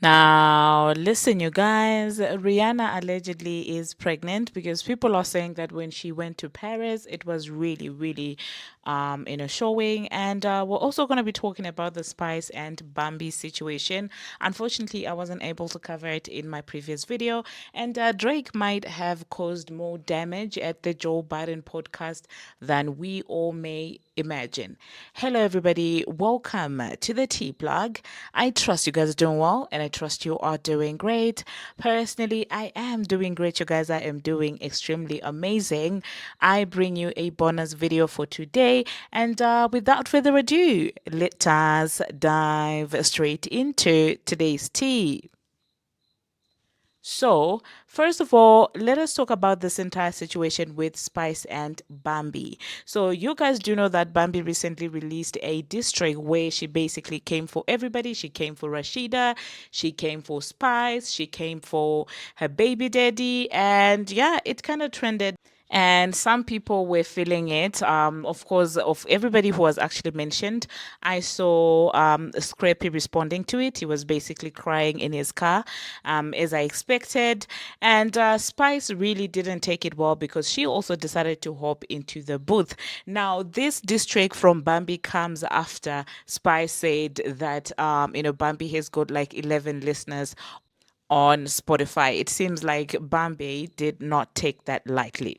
Now, listen, you guys, Rihanna allegedly is pregnant because people are saying that when she went to Paris, it was really, really, showing. And we're also going to be talking about the Spice and Bambi situation. Unfortunately, I wasn't able to cover it in my previous video. And Drake might have caused more damage at the Joe Budden podcast than we all may imagine. Hello, everybody. Welcome to the Tea Plug. I trust you guys are doing well and I trust you are doing great. Personally, I am doing great, you guys. I am doing extremely amazing. I bring you a bonus video for today. And without further ado, let us dive straight into today's tea. So, first of all, let us talk about this entire situation with Spice and Bambi. So, you guys do know that Bambi recently released a diss track where she basically came for everybody. She came for Rashida, she came for Spice, she came for her baby daddy, and yeah, it kind of trended and some people were feeling it. Of course, of everybody who was actually mentioned, I saw Scrappy responding to it. He was basically crying in his car, as I expected. And Spice really didn't take it well because she also decided to hop into the booth. Now, this diss track from Bambi comes after Spice said that Bambi has got like 11 listeners on Spotify. It seems like Bambi did not take that lightly.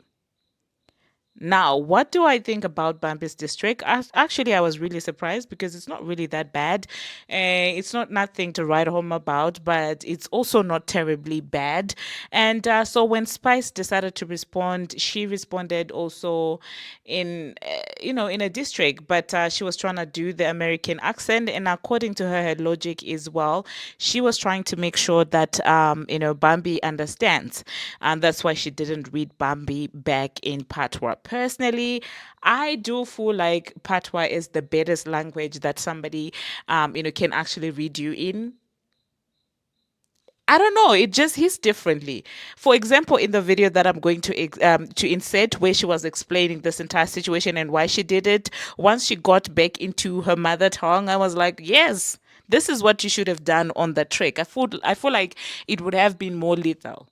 Now, what do I think about Bambi's district? Actually, I was really surprised because it's not really that bad. It's not nothing to write home about, but it's also not terribly bad. And so when Spice decided to respond, she responded also in a district, but she was trying to do the American accent. And according to her logic is well, she was trying to make sure that, Bambi understands. And that's why she didn't read Bambi back in Patois. Personally, I do feel like Patois is the best language that somebody, can actually read you in. I don't know. It just hits differently. For example, in the video that I'm going to insert, where she was explaining this entire situation and why she did it, once she got back into her mother tongue, I was like, yes, this is what you should have done on the trick. I feel like it would have been more lethal.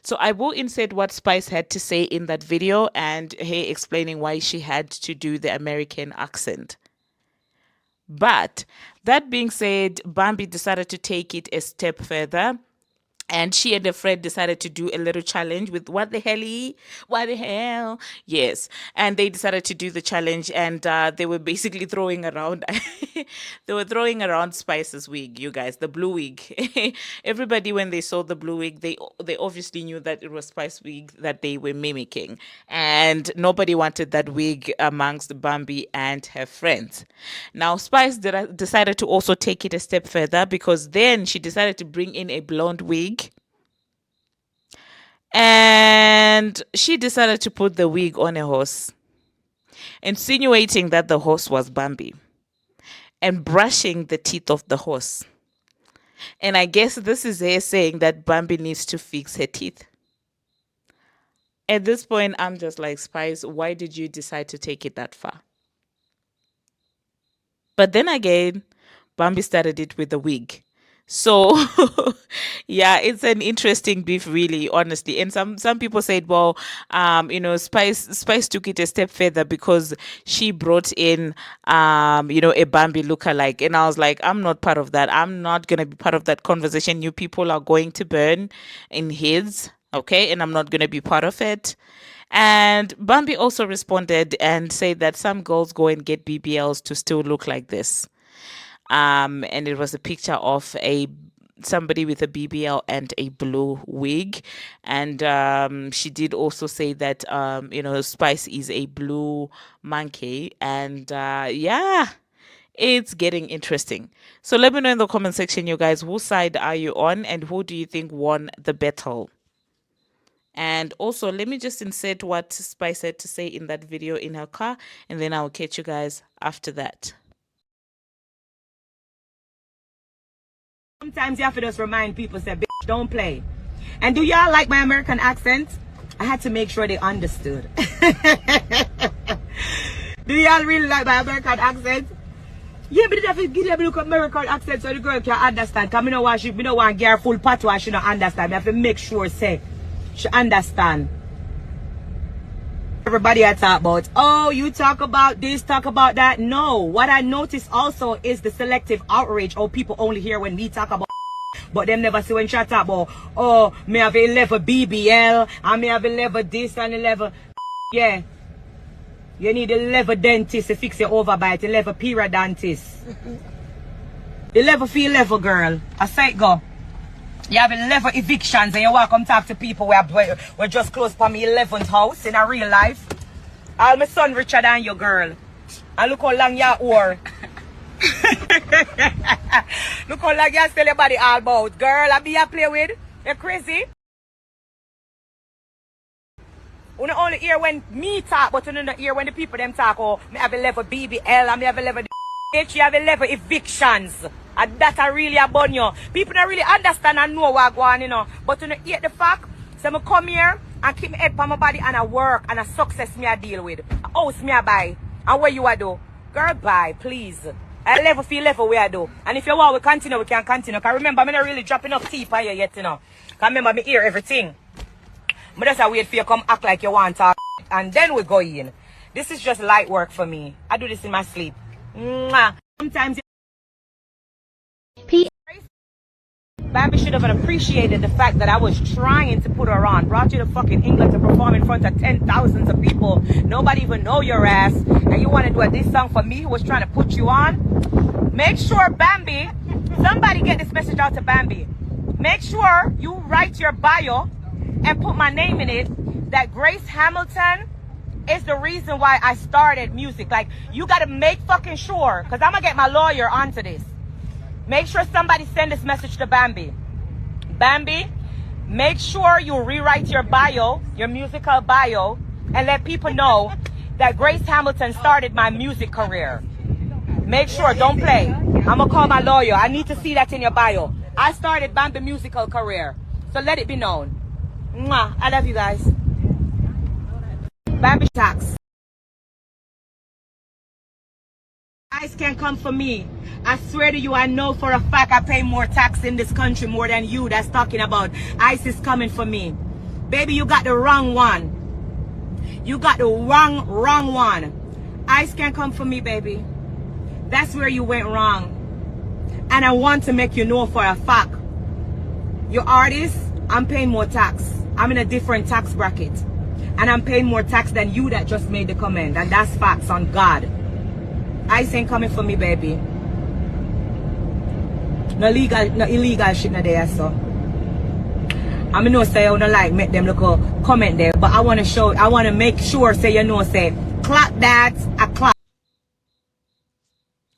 So I will insert what Spice had to say in that video and her explaining why she had to do the American accent. But that being said, Bambi decided to take it a step further and she and a friend decided to do a little challenge with what the hell, yes, and they decided to do the challenge and they were basically throwing around they were throwing around Spice's wig, you guys, the blue wig. Everybody when they saw the blue wig, they obviously knew that it was Spice wig that they were mimicking, and nobody wanted that wig amongst Bambi and her friends. Now Spice decided to also take it a step further because then she decided to bring in a blonde wig and she decided to put the wig on a horse, insinuating that the horse was Bambi and brushing the teeth of the horse. And I guess this is her saying that Bambi needs to fix her teeth. At this point, I'm just like, Spice, why did you decide to take it that far? But then again, Bambi started it with a wig. So yeah, it's an interesting beef, really, honestly. And some people said, well, Spice took it a step further because she brought in a Bambi lookalike. And I was like, I'm not part of that. I'm not gonna be part of that conversation. You people are going to burn in heads, okay? And I'm not gonna be part of it. And Bambi also responded and said that some girls go and get BBLs to still look like this. And it was a picture of a somebody with a BBL and a blue wig. And she did also say that Spice is a blue monkey. And yeah, it's getting interesting. So let me know in the comment section, you guys, whose side are you on and who do you think won the battle? And also, let me just insert what Spice had to say in that video in her car, and then I'll catch you guys after that. Sometimes you have to just remind people, say, bitch, don't play. And do y'all like my American accent? I had to make sure they understood. Do y'all really like my American accent? Yeah, but if you give them a look at American accent so the girl can understand. Because me no want girl full patois she not understand. I have to make sure say she understand. Everybody I talk about, oh, you talk about this, talk about that. No, what I notice also is the selective outrage. Oh, people only hear when we talk about, but them never see when she talk about, oh, me have a level BBL, and me have a level this and a level, yeah. You need a level dentist to fix your overbite, a level periodontist. The level feel level, girl. I say it go. You have 11 evictions and you walk come talk to people we're just close for me 11th house in a real life. All my son richer than you, girl. And look how long you are. Look how long you tell your body all about. Girl, I be a play with. You crazy? You don't only hear when me talk, but you don't hear when the people them talk. Oh, me have 11 BBL and me have 11 bitch, you have 11 evictions. And that I really abon you. People don't really understand and know what going on, you know. But you know, hate the fact, so I come here and keep my head on my body and I work and a success me I deal with. A house me I buy. And what you I do? Girl, buy, please. I level feel level where I do. And if you want, we continue, we can continue. Because remember, I'm not really dropping up teeth on you yet, you know. Because remember, me hear everything. But just wait for you come act like you want to. And then we go in. This is just light work for me. I do this in my sleep. Mwah. Sometimes Bambi should have appreciated the fact that I was trying to put her on. Brought you to fucking England to perform in front of 10,000s of people. Nobody even know your ass. And you want to do a diss song for me who was trying to put you on? Make sure, Bambi, somebody get this message out to Bambi. Make sure you write your bio and put my name in it that Grace Hamilton is the reason why I started music. Like, you got to make fucking sure, because I'm going to get my lawyer onto this. Make sure somebody send this message to Bambi. Bambi, make sure you rewrite your bio, your musical bio, and let people know that Grace Hamilton started my music career. Make sure, don't play. I'm going to call my lawyer. I need to see that in your bio. I started Bambi musical career. So let it be known. Mwah. I love you guys. Bambi tax. Ice can come for me. I swear to you, I know for a fact I pay more tax in this country more than you that's talking about ICE is coming for me. Baby, you got the wrong one. You got the wrong one. ICE can come for me, baby. That's where you went wrong. And I want to make you know for a fact. Your artist, I'm paying more tax. I'm in a different tax bracket. And I'm paying more tax than you that just made the comment. And that's facts on God. ICE ain't coming for me, baby. No illegal shit not there, so. I know say I don't like make them look a comment there, but I want to make sure say you know say clap that a clap.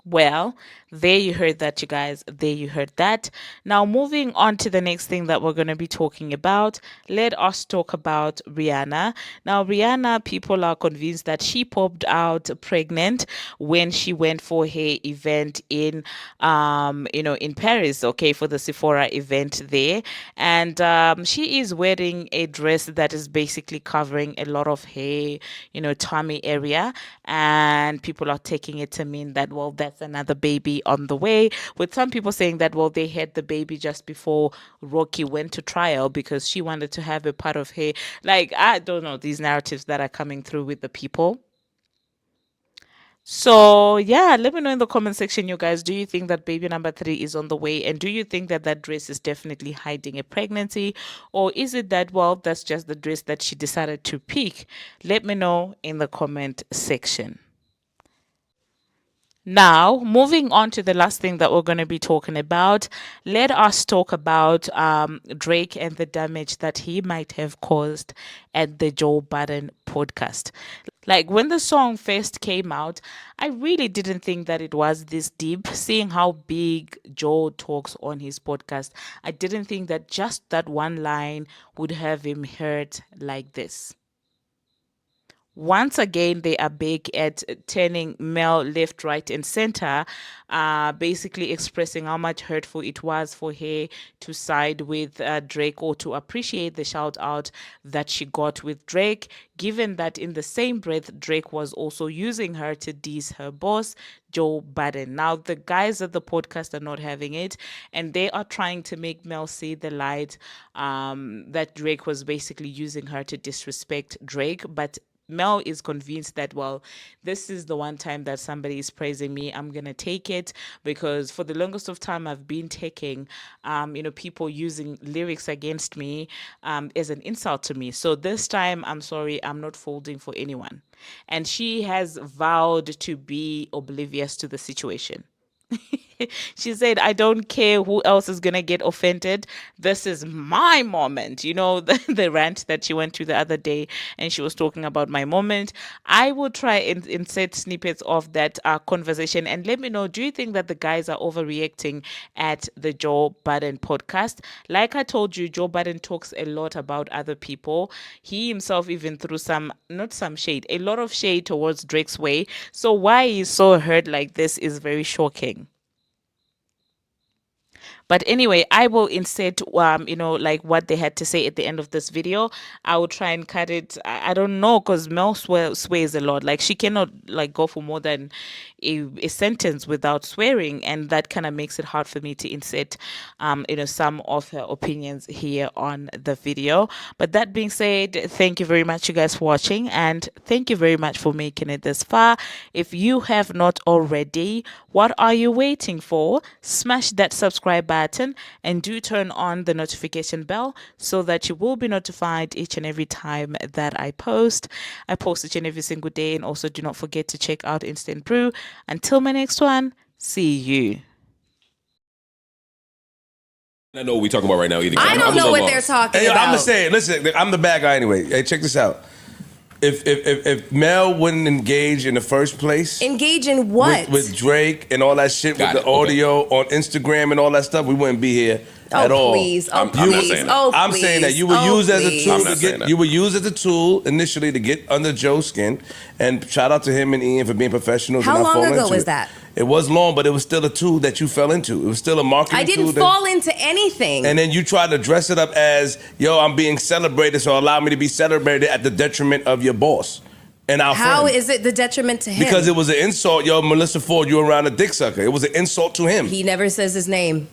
Well, there you heard that, you guys. There you heard that. Now, moving on to the next thing that we're going to be talking about, let us talk about Rihanna. Now, Rihanna, people are convinced that she popped out pregnant when she went for her event in, in Paris, okay, for the Sephora event there. And she is wearing a dress that is basically covering a lot of her, tummy area. And people are taking it to mean that, well, that's another baby on the way, with some people saying that, well, they had the baby just before Rocky went to trial because she wanted to have a part of her. Like, I don't know, these narratives that are coming through with the people. So yeah, let me know in the comment section, you guys. Do you think that baby number 3 is on the way, and do you think that that dress is definitely hiding a pregnancy, or is it that, well, that's just the dress that she decided to pick? Let me know in the comment section. Now, moving on to the last thing that we're going to be talking about, let us talk about Drake and the damage that he might have caused at the Joe Budden podcast. Like, when the song first came out, I really didn't think that it was this deep. Seeing how big Joe talks on his podcast, I didn't think that just that one line would have him hurt like this. Once again, they are big at turning Mel left, right, and center, basically expressing how much hurtful it was for her to side with Drake or to appreciate the shout out that she got with Drake, given that in the same breath, Drake was also using her to diss her boss, Joe Budden. Now, the guys at the podcast are not having it, and they are trying to make Mel see the light that Drake was basically using her to disrespect Drake, but Mel is convinced that, well, this is the one time that somebody is praising me. I'm going to take it because for the longest of time, I've been taking, people using lyrics against me as an insult to me. So this time, I'm sorry, I'm not folding for anyone. And she has vowed to be oblivious to the situation. She said, I don't care who else is going to get offended. This is my moment. The rant that she went to the other day, and she was talking about my moment. I will try and insert snippets of that conversation and let me know, do you think that the guys are overreacting at the Joe Budden podcast? Like I told you, Joe Budden talks a lot about other people. He himself even threw a lot of shade towards Drake's way. So why he's so hurt like this is very shocking. But anyway, I will insert, like what they had to say at the end of this video. I will try and cut it. I don't know, because Mel swears a lot. Like, she cannot like go for more than a sentence without swearing, and that kind of makes it hard for me to insert, some of her opinions here on the video. But that being said, thank you very much, you guys, for watching, and thank you very much for making it this far. If you have not already, what are you waiting for? Smash that subscribe button and do turn on the notification bell so that you will be notified each and every time that I post. I post each and every single day, and also do not forget to check out Instant Brew. Until my next one, see you. I know what we're talking about right now either. I don't know what they're talking about. I'm gonna say it. Listen, I'm the bad guy anyway. Hey, check this out. If Mel wouldn't engage in the first place, engage in what? With Drake and all that shit, Got with it, the audio on Instagram and all that stuff, we wouldn't be here at all. Please. I'm not saying that. I'm saying that you were used as a tool to get. that. You were used as a tool initially to get under Joe's skin. And shout out to him and Ian for being professionals. How and not long falling ago into was it. that? It was long, but it was still a tool that you fell into. It was still a marketing tool. I didn't fall into anything. And then you tried to dress it up as, yo, I'm being celebrated, so allow me to be celebrated at the detriment of your boss. And our How friend. is it the detriment to him? Because it was an insult. Yo, Melissa Ford, you around a dick sucker. It was an insult to him. He never says his name.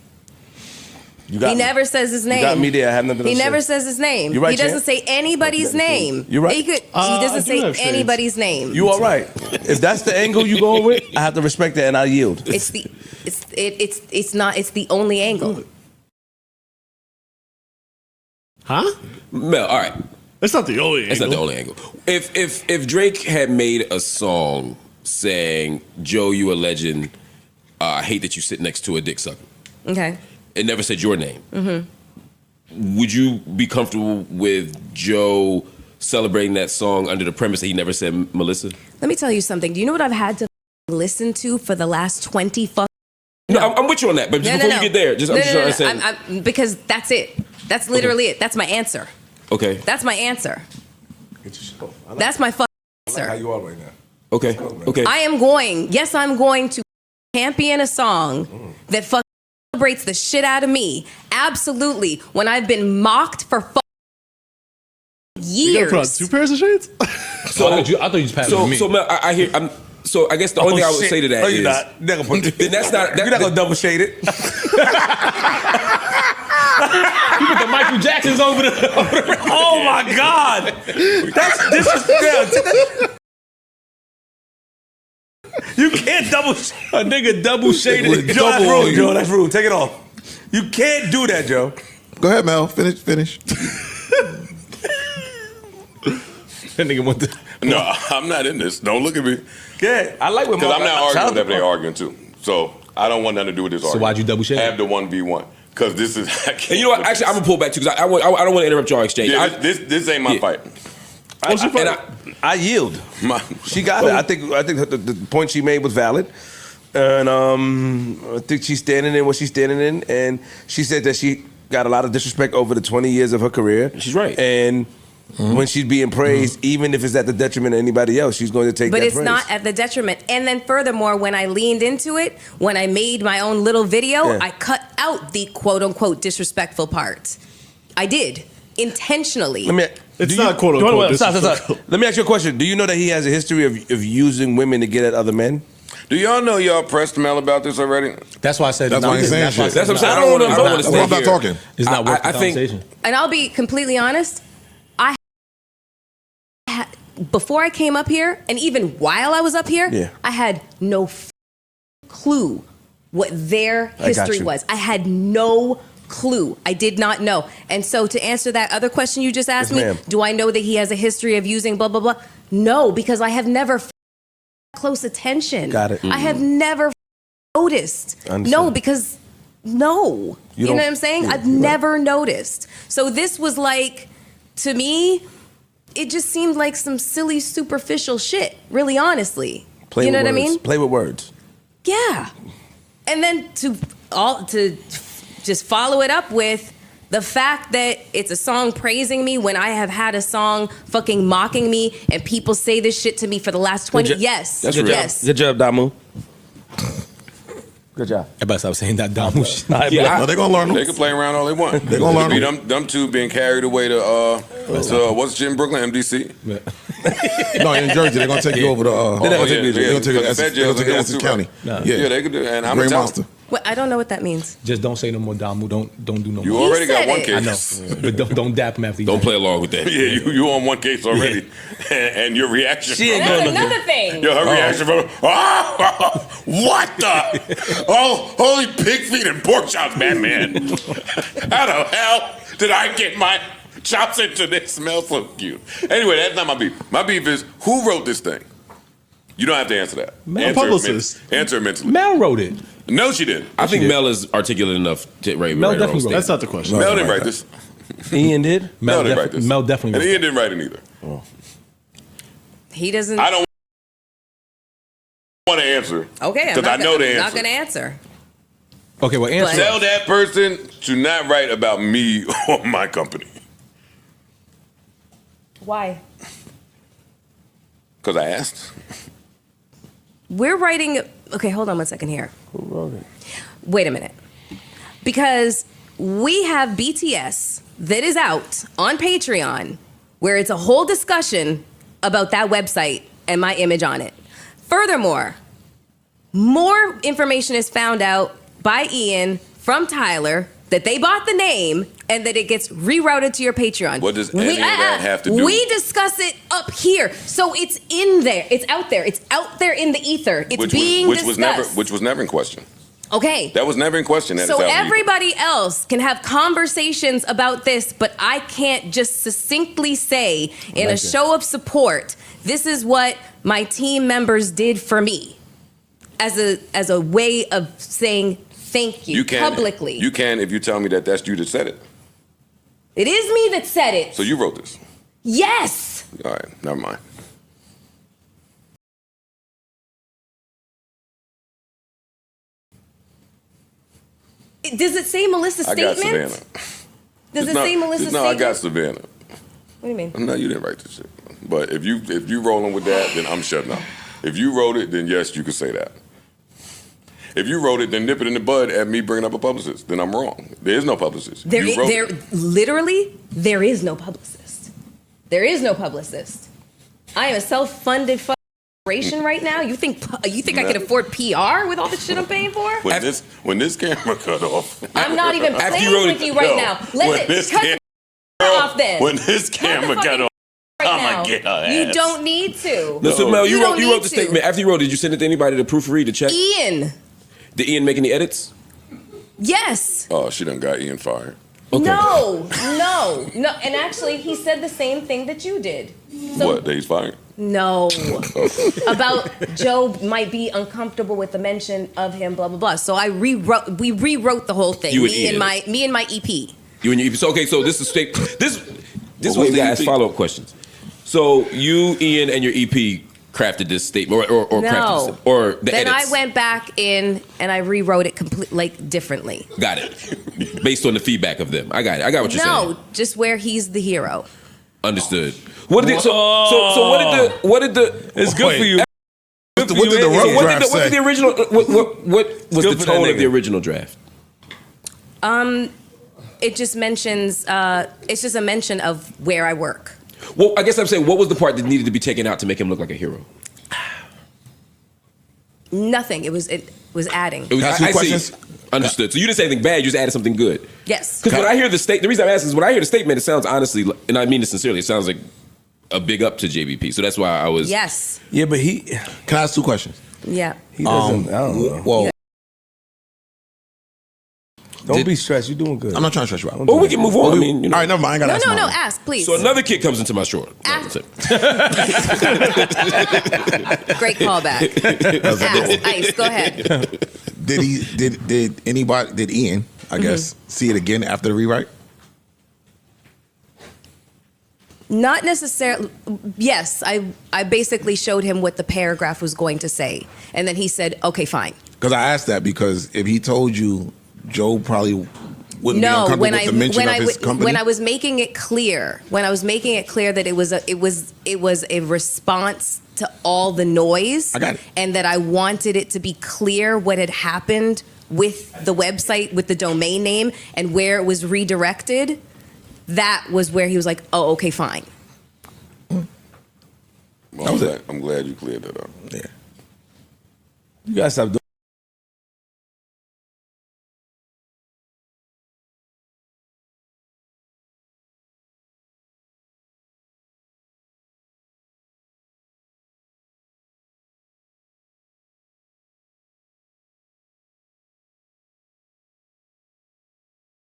You got He me. never says his name. You got me there. I have nothing to He say. never says his name. You're right, He doesn't Champ. say anybody's name. You're right. He doesn't say anybody's name. You all right. If that's the angle you going with, I have to respect that and I yield. It's the only angle. Huh? Mel, all right. That's not the only That's not the only angle. If Drake had made a song saying, Joe, you a legend, I hate that you sit next to a dick sucker. Okay. It never said your name. Mm-hmm. Would you be comfortable with Joe celebrating that song under the premise that he never said Melissa? Let me tell you something. Do you know what I've had to listen to for the last 20 No, I'm with you on that, but before you get there, I'm just trying to say. Because that's it. That's literally it. That's my answer. Okay. That's my answer. Get your shit off. That's my fucking I like how answer. you are right now. Okay. Okay. I'm going to champion a song that fucking celebrates the shit out of me. Absolutely. When I've been mocked for You gotta put on years. 2 pairs of shades? So I thought you was passing so with me. so Mel, I hear. So I guess the only thing I would shit. say to that No, is you're not. You're not gonna put then that's not. You're not gonna double shade it. You put the Michael Jacksons over the. Oh my God. This is You can't double shade. A nigga double shaded. Joe, that's rude, Joe. That's rude. Take it off. You can't do that, Joe. Go ahead, Mel. Finish. That nigga went to. No, I'm not in this. Don't look at me. Yeah, I like when Because I'm not arguing Shout out whatever to- they're arguing too. So I don't want nothing to do with this argument. why'd you double shade? Have the 1v1. Because this is... I And can't you know what? Actually, I'm gonna pull back too because I don't want to interrupt y'all exchange. Yeah, this ain't my Yeah. fight. I yield. My, She got it. I think the point she made was valid. And I think she's standing in what she's standing in. And she said that she got a lot of disrespect over the 20 years of her career. She's right. And when she's being praised, even if it's at the detriment of anybody else, she's going to take that praise. But it's not at the detriment. And then furthermore, when I leaned into it, when I made my own little video, I cut out the quote unquote disrespectful part. I did. Intentionally. It's not quote unquote. Stop. Let me ask you a question. Do you know that he has a history of using women to get at other men? Do y'all know y'all pressed Mel about this already? That's why I said that's why he's saying shit. That's what I'm saying. I don't want to I'm not talking. It's not worth the conversation. And I'll be completely honest. Before I came up here, and even while I was up here, I had no clue what their history was. I had no clue. I did not know. And so to answer that other question you just asked me, do I know that he has a history of using blah, blah, blah? No, because I have never close attention. Got it. I have never noticed. No, because you know what I'm saying? I've never noticed. So this was like, to me, it just seemed like some silly, superficial shit, really honestly. Play you know with what words. I mean? Play with words. Yeah. And then to just follow it up with the fact that it's a song praising me when I have had a song fucking mocking me and people say this shit to me for the last 20 Yes. That's real. Yes. Good job, Damu. Good job. Everybody stop saying that Damu shit. No, they're gonna learn them. They can play around all they want. They're gonna learn them. Them two being carried away to what's it in Brooklyn, MDC? No, in Jersey, they're gonna take you over to. They're gonna take you to Essex County. Yeah, they could do. And I'm Grey a tell Monster. Well, I don't know what that means. Just don't say no more Damu. Don't do no more. You already got one it. case. I know, but don't dap him after you. Don't play along with that. Yeah, you on one case already, and your reaction. She ain't That's going to another thing. Her reaction from what the? Oh, holy pig feet and pork chops, man. How the hell did I get my chops into this? Smells so cute. Anyway, that's not my beef. My beef is who wrote this thing. You don't have to answer that. Mel publicist. Answer it mentally. Mel wrote it. No, she didn't. I think Mel is articulate enough to write Mel her own definitely wrote statement. That's not the question. Mel didn't write this. Ian did? Mel didn't write this. Mel definitely And wrote Ian didn't write it either. He doesn't. I don't want to answer. Okay, Because I know the I'm not answer. going to answer. Okay, well, answer. Tell that person to not write about me or my company. Why? Because I asked. We're writing. Okay, hold on one second here. Who wrote it? Wait a minute. Because we have BTS that is out on Patreon where it's a whole discussion about that website and my image on it. Furthermore, more information is found out by Ian from Tyler that they bought the name and that it gets rerouted to your Patreon. What does any of that have to do? We discuss it up here. So it's in there. It's out there. It's out there in the ether. It's being discussed. Which was never in question. Okay. That was never in question. That So it's out in the ether. everybody else can have conversations about this, but I can't just succinctly say in a show of support, this is what my team members did for me as a way of saying thank you, publicly. You can if you tell me that that's you that said it. It is me that said it. So you wrote this. Yes. All right, never mind. Does it say Melissa's I got statement? Savannah. Does it say Melissa's No, statement? I got Savannah. What do you mean? No, you didn't write this shit. But if you rolling with that, then I'm shutting up. If you wrote it, then yes, you could say that. If you wrote it, then nip it in the bud at me bringing up a publicist. Then I'm wrong. There is no publicist. There You wrote it. there is no publicist. There is no publicist. I am a self-funded operation right now. You think I can afford PR with all the shit I'm paying for? When this camera cut off, I'm not even playing with you right now. Let's cut the off then. When this camera cut off, right I'ma now. get her You ass. don't need to. Listen, Mel, you don't wrote need the to. statement. After you wrote it, did you send it to anybody to proofread, to check? Ian. Did Ian make any edits? Yes. Oh, she done got Ian fired. Okay. No. And actually, he said the same thing that you did. So, What? That he's fired? No. About Joe might be uncomfortable with the mention of him, blah, blah, blah. So we rewrote the whole thing. You and me Ian. and my EP. You and your EP. So, okay, so this is this was the ask follow-up questions. So you, Ian, and your EP crafted this statement, or crafted this, or the Then edits. I went back in and I rewrote it differently. Got it. Based on the feedback of them. I got it. I got what you're saying. No, just where he's the hero. Understood. What did what did the? It's good for you. What did the rough draft say? What did the original? What was the tone of the original draft? It just mentions. It's just a mention of where I work. Well, I guess I'm saying, what was the part that needed to be taken out to make him look like a hero? Nothing. It was adding. It was, I see. Understood. So you didn't say anything bad. You just added something good. Yes. Because when I hear the reason I'm asking is when I hear the statement, it sounds honestly, and I mean this sincerely, it sounds like a big up to JBP. So that's why I was. Yes. Yeah, but he. Can I ask 2 questions? Yeah. He doesn't. I don't know. Well, don't be stressed. You're doing good. I'm not trying to stress you out. Well, we can move on. I mean, you know. All right, never mind. I gotta ask No. mine. Ask, please. So another kid comes into my store. Great callback. Ask. Ice. Go ahead. Did Ian, I guess, see it again after the rewrite? Not necessarily. Yes, I basically showed him what the paragraph was going to say, and then he said, "Okay, fine." Because I asked that because if he told you, Joe probably wouldn't be uncomfortable with the mention of his company. When I was making it clear that it was a response to all the noise, I got it. and that I wanted it to be clear what had happened with the website, with the domain name, and where it was redirected. That was where he was like, "Oh, okay, fine." Well, I'm glad you cleared that up. Yeah. You gotta stop doing.